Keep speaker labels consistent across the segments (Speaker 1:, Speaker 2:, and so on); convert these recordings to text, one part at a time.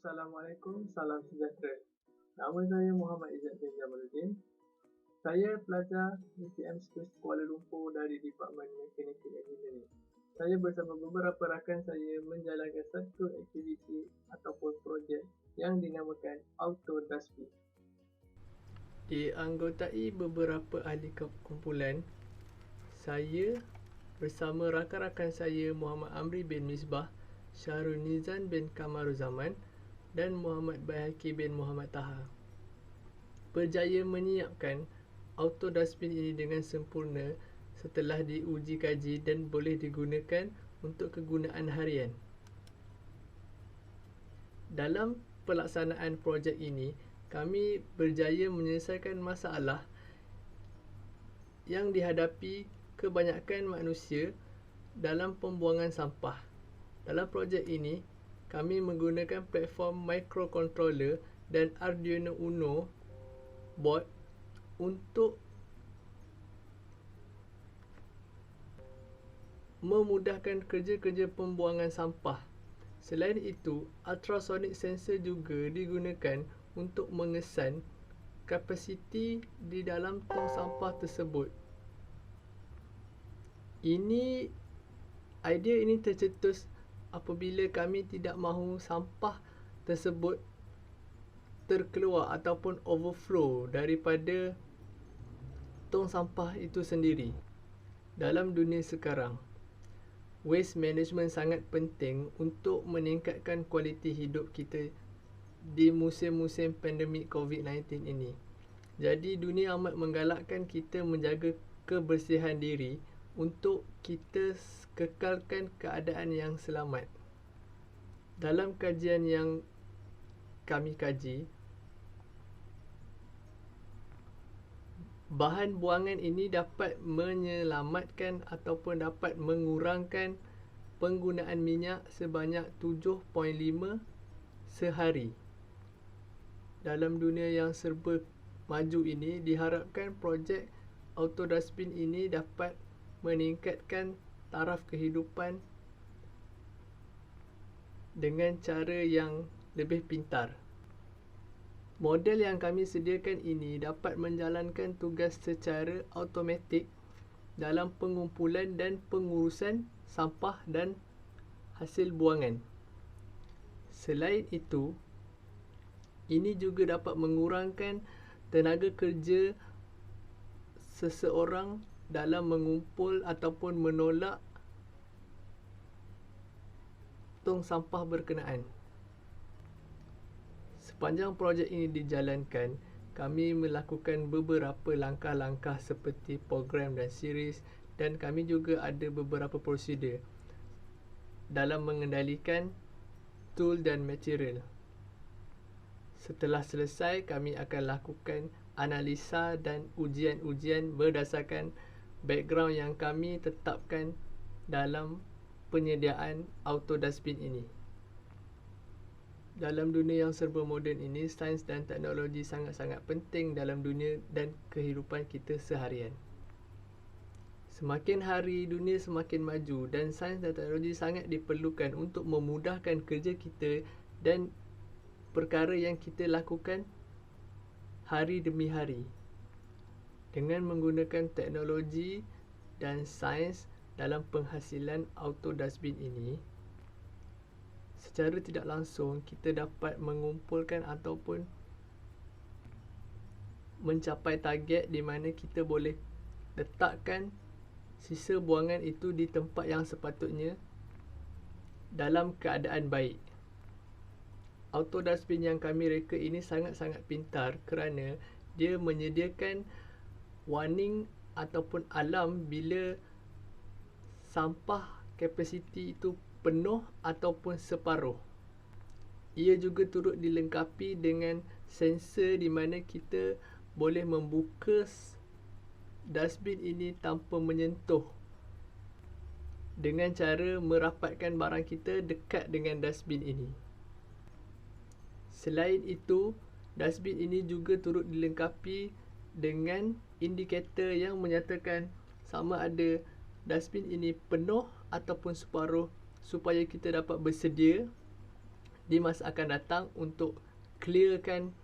Speaker 1: Assalamualaikum, salam sejahtera. Nama saya Muhammad Izzat bin Jamaluddin. Saya pelajar UTM Space Kuala Lumpur dari Department Mechanical Engineering. Saya bersama beberapa rakan saya menjalankan satu aktiviti ataupun projek yang dinamakan Auto Dustbin. Dianggotai beberapa ahli kumpulan, saya bersama rakan-rakan saya Muhammad Amri bin Misbah, Syahrul Nizan bin Kamaruzaman dan Muhammad Baihaqi bin Muhammad Taha berjaya menyiapkan auto dustbin ini dengan sempurna setelah diuji kaji dan boleh digunakan untuk kegunaan harian. Dalam pelaksanaan projek ini, kami berjaya menyelesaikan masalah yang dihadapi kebanyakan manusia dalam pembuangan sampah. Dalam projek ini, kami menggunakan platform microcontroller dan Arduino Uno board untuk memudahkan kerja-kerja pembuangan sampah. Selain itu, ultrasonic sensor juga digunakan untuk mengesan kapasiti di dalam tong sampah tersebut. Idea ini tercetus apabila kami tidak mahu sampah tersebut terkeluar ataupun overflow daripada tong sampah itu sendiri. Dalam dunia sekarang, waste management sangat penting untuk meningkatkan kualiti hidup kita di musim-musim pandemik COVID-19 ini. Jadi dunia amat menggalakkan kita menjaga kebersihan diri untuk kita kekalkan keadaan yang selamat. Dalam kajian yang kami kaji, bahan buangan ini dapat menyelamatkan ataupun dapat mengurangkan penggunaan minyak sebanyak 7.5 sehari. Dalam dunia yang serba maju ini, diharapkan projek auto dustbin ini dapat meningkatkan taraf kehidupan dengan cara yang lebih pintar. Model yang kami sediakan ini dapat menjalankan tugas secara automatik dalam pengumpulan dan pengurusan sampah dan hasil buangan. Selain itu, ini juga dapat mengurangkan tenaga kerja seseorang dalam mengumpul ataupun menolak tong sampah berkenaan. Sepanjang projek ini dijalankan, kami melakukan beberapa langkah-langkah seperti program dan series, dan kami juga ada beberapa prosedur dalam mengendalikan tool dan material. Setelah selesai, kami akan lakukan analisa dan ujian-ujian berdasarkan background yang kami tetapkan dalam penyediaan auto dustbin ini. Dalam dunia yang serba moden ini, sains dan teknologi sangat-sangat penting dalam dunia dan kehidupan kita seharian. Semakin hari, dunia semakin maju dan sains dan teknologi sangat diperlukan untuk memudahkan kerja kita dan perkara yang kita lakukan hari demi hari. Dengan menggunakan teknologi dan sains dalam penghasilan auto dustbin ini, secara tidak langsung kita dapat mengumpulkan ataupun mencapai target di mana kita boleh letakkan sisa buangan itu di tempat yang sepatutnya dalam keadaan baik. Auto dustbin yang kami reka ini sangat-sangat pintar kerana dia menyediakan warning ataupun alarm bila sampah kapasiti itu penuh ataupun separuh. Ia juga turut dilengkapi dengan sensor di mana kita boleh membuka dustbin ini tanpa menyentuh dengan cara merapatkan barang kita dekat dengan dustbin ini. Selain itu, dustbin ini juga turut dilengkapi dengan indikator yang menyatakan sama ada dustbin ini penuh ataupun separuh supaya kita dapat bersedia di masa akan datang untuk clearkan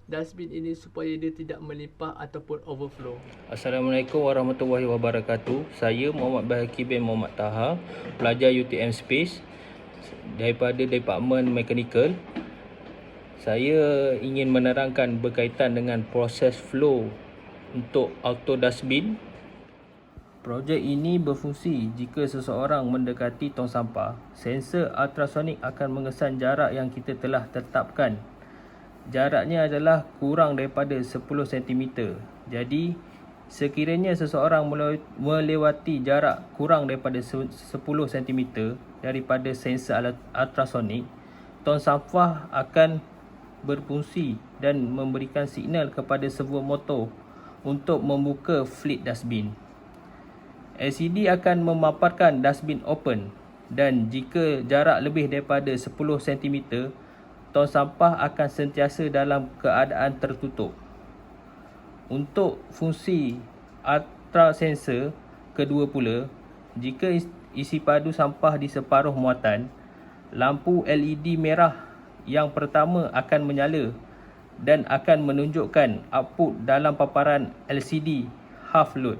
Speaker 1: dustbin ini supaya dia tidak melimpah ataupun overflow.
Speaker 2: Assalamualaikum warahmatullahi wabarakatuh. Saya Muhammad Bahaki bin Muhammad Taha, pelajar UTM Space daripada Department Mechanical. Saya ingin menerangkan berkaitan dengan proses flow untuk auto dustbin. Projek ini berfungsi jika seseorang mendekati tong sampah. Sensor ultrasonik akan mengesan jarak yang kita telah tetapkan. Jaraknya adalah kurang daripada 10 cm. Jadi, sekiranya seseorang melewati jarak kurang daripada 10 cm daripada sensor ultrasonik, tong sampah akan berfungsi dan memberikan signal kepada servo motor untuk membuka fleet dustbin. LCD akan memaparkan dustbin open dan jika jarak lebih daripada 10 cm, tong sampah akan sentiasa dalam keadaan tertutup. Untuk fungsi ultra sensor kedua pula, jika isi padu sampah di separuh muatan, lampu LED merah yang pertama akan menyala dan akan menunjukkan output dalam paparan LCD half load.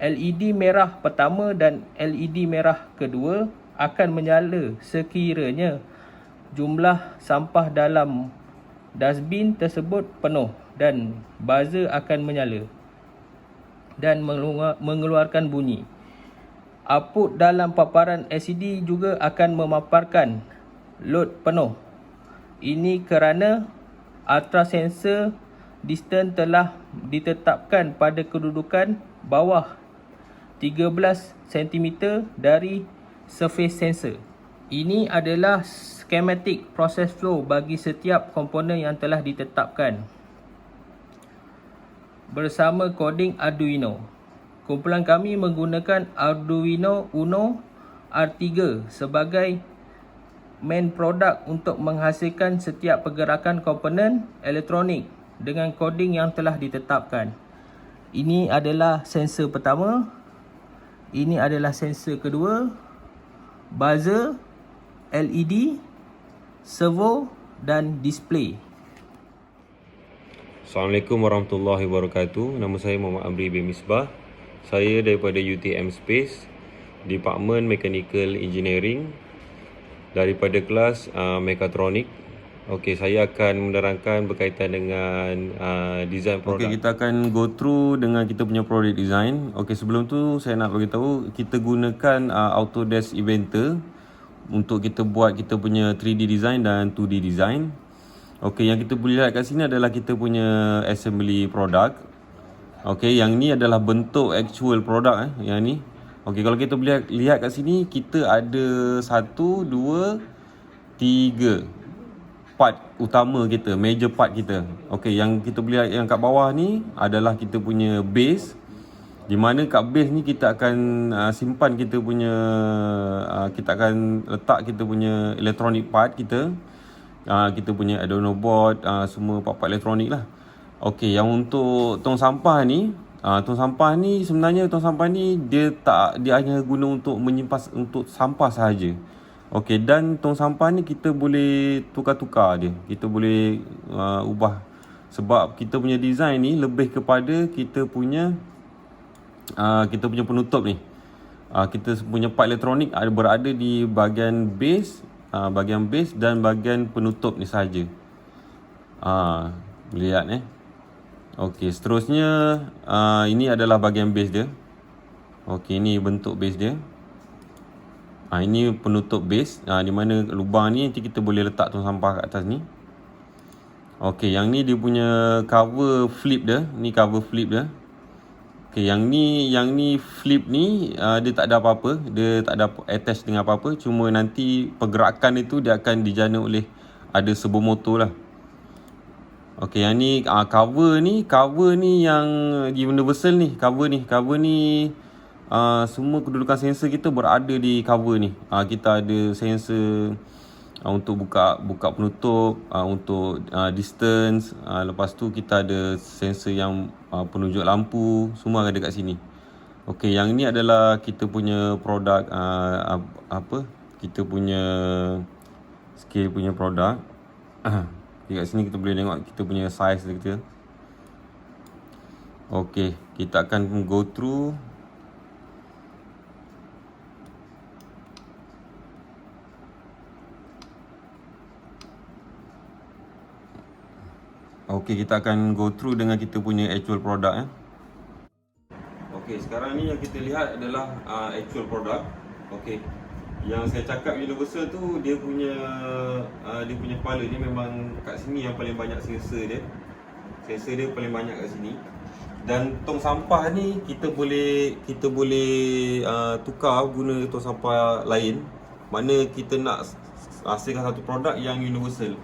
Speaker 2: LED merah pertama dan LED merah kedua akan menyala sekiranya jumlah sampah dalam dustbin tersebut penuh dan buzzer akan menyala dan mengeluarkan bunyi. Output dalam paparan LCD juga akan memaparkan load penuh. Ini kerana ultra sensor distance telah ditetapkan pada kedudukan bawah 13 cm dari surface sensor. Ini adalah schematic process flow bagi setiap komponen yang telah ditetapkan bersama koding Arduino. Kumpulan kami menggunakan Arduino Uno R3 sebagai main product untuk menghasilkan setiap pergerakan komponen elektronik dengan koding yang telah ditetapkan. Ini adalah sensor pertama, ini adalah sensor kedua, buzzer, LED, servo dan display.
Speaker 3: Assalamualaikum warahmatullahi wabarakatuh. Nama saya Muhammad Amri bin Misbah. Saya daripada UTM Space, Department Mechanical Engineering, daripada kelas Mechatronic. Okey, saya akan menerangkan berkaitan dengan design produk. Okey, kita akan go through dengan kita punya product design. Okey, sebelum tu saya nak bagi tahu kita gunakan Autodesk Inventor untuk kita buat kita punya 3D design dan 2D design. Okey, yang kita boleh lihat kat sini adalah kita punya assembly product. Okey, yang ni adalah bentuk actual product yang ni. Okey, kalau kita boleh lihat kat sini, kita ada 1, 2, 3 part utama kita, major part kita. Okey, yang kita boleh lihat yang kat bawah ni adalah kita punya base, di mana kat base ni kita akan simpan kita punya kita akan letak kita punya electronic part kita. Kita punya Arduino board, semua part-part elektronik lah. Okey, yang untuk tong sampah ni, sebenarnya tong sampah ni dia hanya guna untuk menyimpan untuk sampah sahaja. Okey, dan tong sampah ni kita boleh tukar-tukar dia. Kita boleh ubah sebab kita punya design ni lebih kepada kita punya penutup ni. Kita punya part elektronik berada di bahagian base, dan bahagian penutup ni sahaja. Boleh lihat Okey, seterusnya ini adalah bahagian base dia. Okey, ini bentuk base dia. Ini penutup base, di mana lubang ni nanti kita boleh letak tong sampah kat atas ni. Okey, yang ni dia punya cover flip dia. Ni cover flip dia. Okey, yang ni flip ni dia tak ada apa-apa, dia tak ada attach dengan apa-apa, cuma nanti pergerakan itu dia akan dijana oleh ada servo motor lah. Okey, yang ni cover ni yang universal ni, cover ni semua kedudukan sensor kita berada di cover ni. Kita ada sensor untuk buka penutup, untuk distance, lepas tu kita ada sensor yang penunjuk lampu, semua ada kat sini. Okey, yang ni adalah kita punya produk kita punya scale punya produk. Kat sini kita boleh tengok kita punya size kita. Okey, kita akan go through. Okey, kita akan go through dengan kita punya actual product. Okey, sekarang ni yang kita lihat adalah actual product. Okey, yang saya cakap universal tu dia punya kepala ni memang kat sini yang paling banyak sensor dia. Sensor dia paling banyak kat sini. Dan tong sampah ni kita boleh tukar guna tong sampah lain. Mana kita nak hasilkan satu produk yang universal.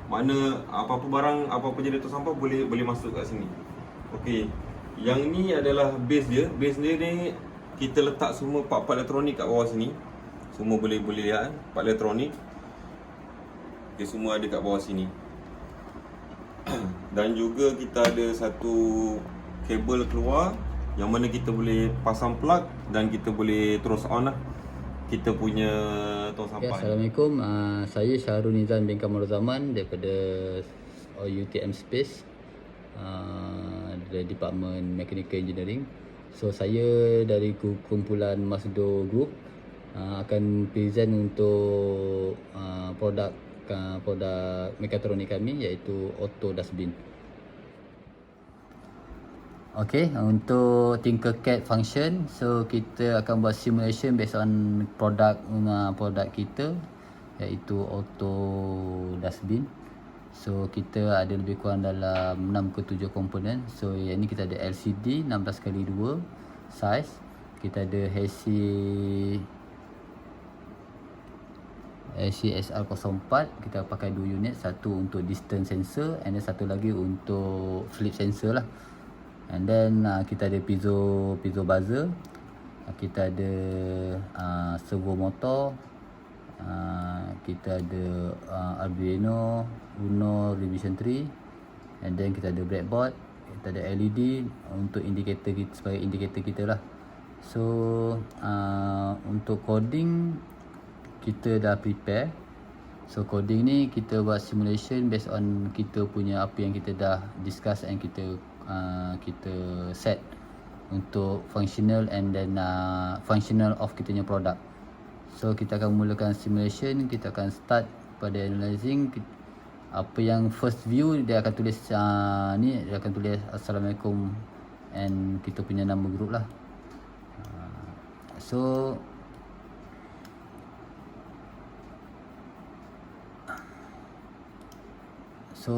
Speaker 3: Mana apa-apa barang, apa-apa jenis tong sampah boleh masuk kat sini. Okey. Yang ni adalah base dia. Base dia ni kita letak semua part-part elektronik kat bawah sini. Semua boleh lihat part elektronik. Dia semua ada kat bawah sini. Dan juga kita ada satu kabel keluar yang mana kita boleh pasang plug dan kita boleh terus on lah kita punya tong sampah.
Speaker 4: Assalamualaikum, saya Syahrul Nizam bin Kamal Zaman daripada UTM Space, dari Department Mechanical Engineering. So saya dari kumpulan Masdo Group akan present untuk produk mekatronik kami, iaitu Auto Dustbin. Okay, untuk Tinkercad function, so kita akan buat simulation based on produk kita, iaitu Auto Dustbin. So kita ada lebih kurang dalam 6 ke 7 komponen. So yang ni kita ada LCD 16x2 size. Kita ada SR04, kita pakai 2 unit, satu untuk distance sensor and then satu lagi untuk flip sensor lah. And then kita ada piezo buzzer, kita ada servo motor, kita ada Arduino Uno Revision 3, and then kita ada breadboard, kita ada LED untuk indikator kita, sebagai indikator kita lah. So untuk coding kita dah prepare. So coding ni kita buat simulation based on kita punya apa yang kita dah discuss and kita set untuk functional and then functional of kita punya produk. So kita akan mulakan simulation. Kita akan start pada analyzing. Apa yang first view dia akan tulis ni, dia akan tulis Assalamualaikum and kita punya nama group lah. So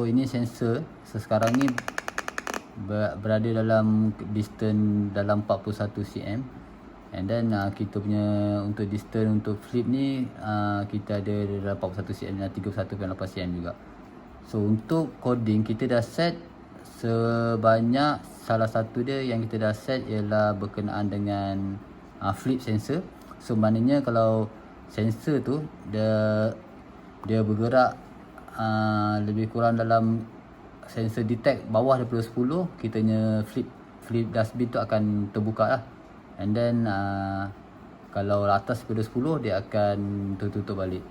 Speaker 4: ini sensor. So sekarang ni berada dalam distance dalam 41 cm. And then kita punya untuk distance untuk flip ni kita ada dalam 41 cm dan 31.8 cm juga. So untuk coding kita dah set sebanyak, salah satu dia yang kita dah set ialah berkenaan dengan flip sensor. So maknanya kalau sensor tu dia bergerak lebih kurang dalam sensor detect bawah daripada 10, kitanya flip dustbin tu akan terbuka lah. And then kalau atas daripada 10 dia akan tertutup balik.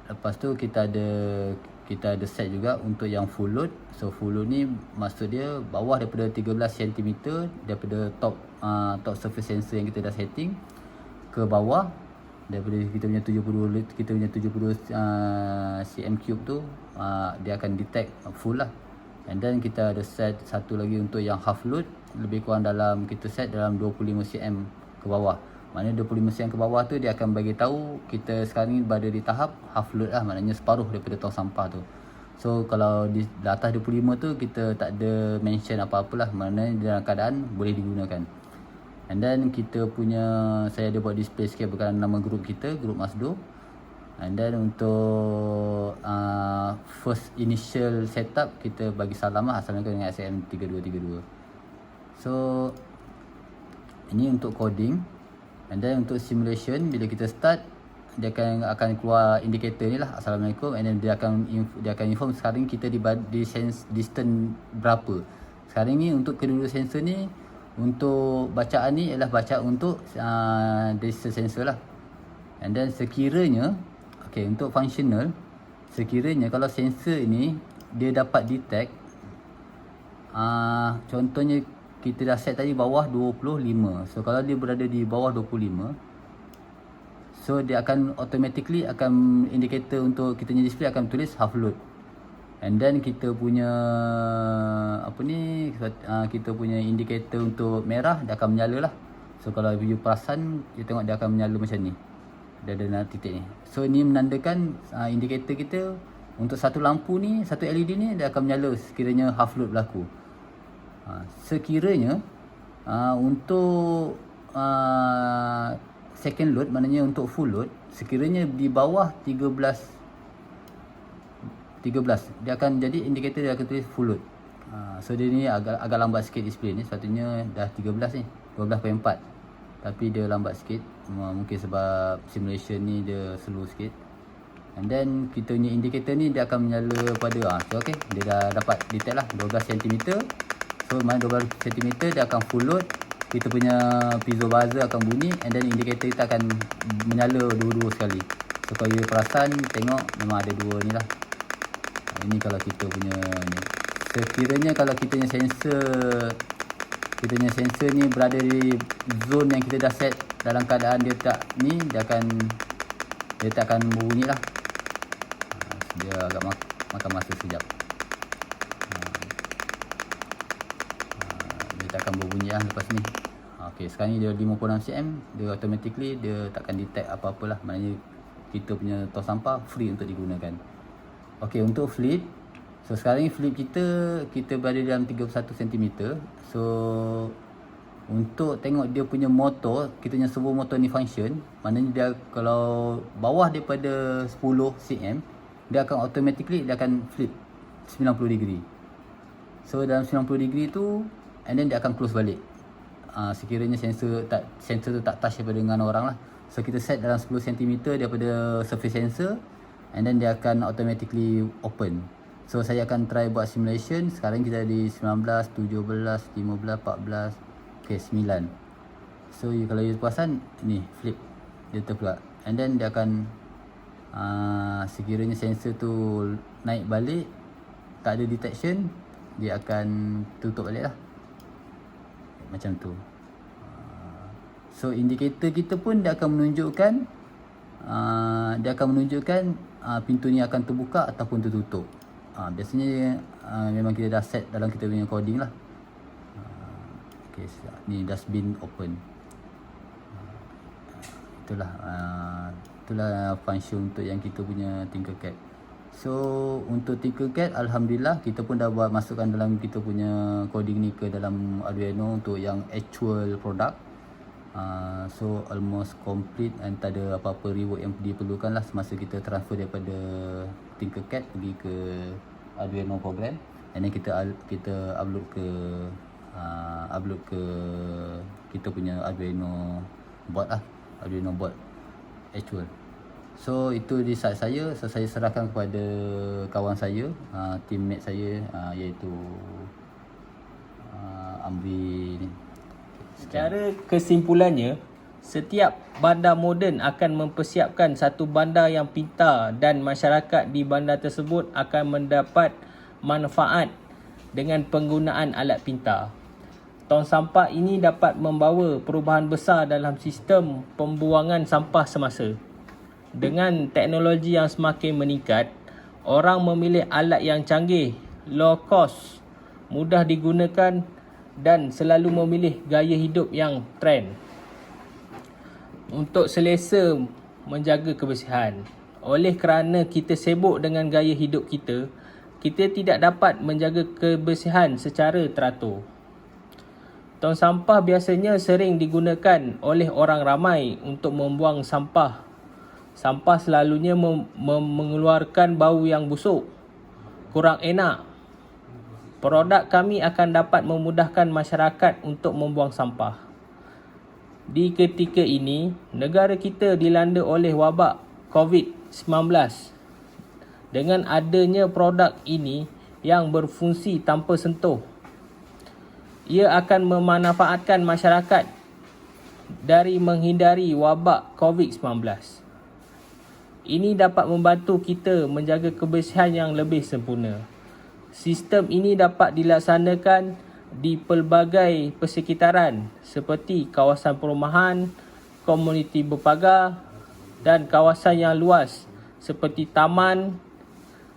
Speaker 4: Lepas tu kita ada set juga untuk yang full load. So full load ni maksud dia bawah daripada 13 cm daripada top surface sensor yang kita dah setting ke bawah, daripada kita punya 70 cm cube tu dia akan detect full lah. And then kita ada set satu lagi untuk yang half load, lebih kurang dalam kita set dalam 25 cm ke bawah. Maknanya 25 cm ke bawah tu dia akan bagi tahu kita sekarang ni berada di tahap half load lah, maknanya separuh daripada tong sampah tu. So kalau di atas 25 tu kita tak ada mention apa-apalah, maknanya dalam keadaan boleh digunakan. And then kita punya, saya ada buat display sikit berkenaan nama grup kita, grup Masdo. And then untuk first initial setup kita bagi salam lah, Assalamualaikum dengan SAM3232. So ini untuk coding. And then untuk simulation, bila kita start dia akan keluar indikator ni lah, Assalamualaikum. And then dia akan inform sekarang kita di distance berapa. Sekarang ni untuk kedua sensor ni, untuk bacaan ni ialah bacaan untuk distance sensor lah. And then sekiranya untuk functional, sekiranya kalau sensor ni dia dapat detect, contohnya kita dah set tadi bawah 25. So kalau dia berada di bawah 25, so dia akan automatically akan indikator untuk kita punya display akan tulis half load. And then kita punya kita punya indikator untuk merah dia akan menyala lah. So kalau you perasan, you tengok dia akan menyala macam ni. Dia ada titik ni. So ni menandakan indikator kita untuk satu lampu ni, satu LED ni dia akan menyala sekiranya half load berlaku. Sekiranya untuk second load, maknanya untuk full load, sekiranya di bawah 13 dia akan jadi indikator, dia akan tulis full load. So dia ni agak lambat sikit display ni, sepatutnya dah 13 ni, 12.4. Tapi dia lambat sikit, mungkin sebab simulation ni dia slow sikit. And then kita punya indikator ni dia akan menyala pada so dia dah dapat detect lah 12 cm. So mana 12 cm dia akan full load, kita punya piezo buzzer akan bunyi, and then indikator kita akan menyala dua-dua sekali. So kalau you perasan, tengok memang ada dua ni lah. Ini kalau kita punya ni. Sekiranya kalau kita punya sensor ni berada di zone yang kita dah set dalam keadaan dia tak ni, dia tak akan berbunyi lah. Dia agak makan masa sekejap. Dia tak akan berbunyi lah lepas ni. Sekarang ni dia 56 cm, dia automatically dia takkan detect apa-apa lah. Maknanya kita punya tong sampah free untuk digunakan. Untuk flip, so sekarang ni flip kita berada dalam 31 cm. So untuk tengok dia punya motor, kita punya servo motor ni function, maknanya dia kalau bawah daripada 10 cm, dia akan automatically dia akan flip 90 degree. So dalam 90 degree tu, and then dia akan close balik. Sekiranya sensor tu tak touch daripada dengan orang lah. So kita set dalam 10 cm daripada surface sensor, and then dia akan automatically open. So saya akan try buat simulation. Sekarang kita di 19, 17, 15, 14, 9. So kalau you perasan ni flip, dia terpelak. And then dia akan sekiranya sensor tu naik balik, tak ada detection, dia akan tutup balik lah. Macam tu. So indikator kita pun dia akan menunjukkan pintu ni akan terbuka ataupun tertutup. Biasanya memang kita dah set dalam kita punya coding lah. Ni dustbin open. Itulah function untuk yang kita punya Tinkercad. So untuk Tinkercad, alhamdulillah kita pun dah buat masukkan dalam kita punya coding ni ke dalam Arduino untuk yang actual product. So almost complete, and tak ada apa-apa rework yang diperlukan lah semasa kita transfer daripada Tinkercad pergi ke Arduino program, and then kita upload ke kita punya Arduino board lah, Arduino board actual. So itu di side saya, so saya serahkan kepada kawan saya, teammate saya, iaitu Amri ni.
Speaker 2: Secara kesimpulannya, setiap bandar moden akan mempersiapkan satu bandar yang pintar, dan masyarakat di bandar tersebut akan mendapat manfaat dengan penggunaan alat pintar. Tong sampah ini dapat membawa perubahan besar dalam sistem pembuangan sampah semasa. Dengan teknologi yang semakin meningkat, orang memilih alat yang canggih, low cost, mudah digunakan, dan selalu memilih gaya hidup yang trend. Untuk selesa menjaga kebersihan, oleh kerana kita sibuk dengan gaya hidup kita tidak dapat menjaga kebersihan secara teratur. Tong sampah biasanya sering digunakan oleh orang ramai untuk membuang sampah. Sampah selalunya mengeluarkan bau yang busuk, kurang enak. Produk kami akan dapat memudahkan masyarakat untuk membuang sampah. Di ketika ini, negara kita dilanda oleh wabak COVID-19. Dengan adanya produk ini yang berfungsi tanpa sentuh, ia akan memanfaatkan masyarakat dari menghindari wabak COVID-19. Ini dapat membantu kita menjaga kebersihan yang lebih sempurna. Sistem ini dapat dilaksanakan di pelbagai persekitaran seperti kawasan perumahan, komuniti berpagar dan kawasan yang luas seperti taman,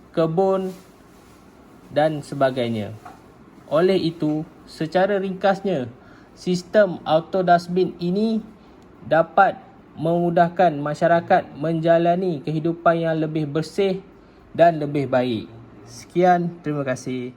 Speaker 2: kebun dan sebagainya. Oleh itu, secara ringkasnya, sistem auto dustbin ini dapat memudahkan masyarakat menjalani kehidupan yang lebih bersih dan lebih baik. Sekian, terima kasih.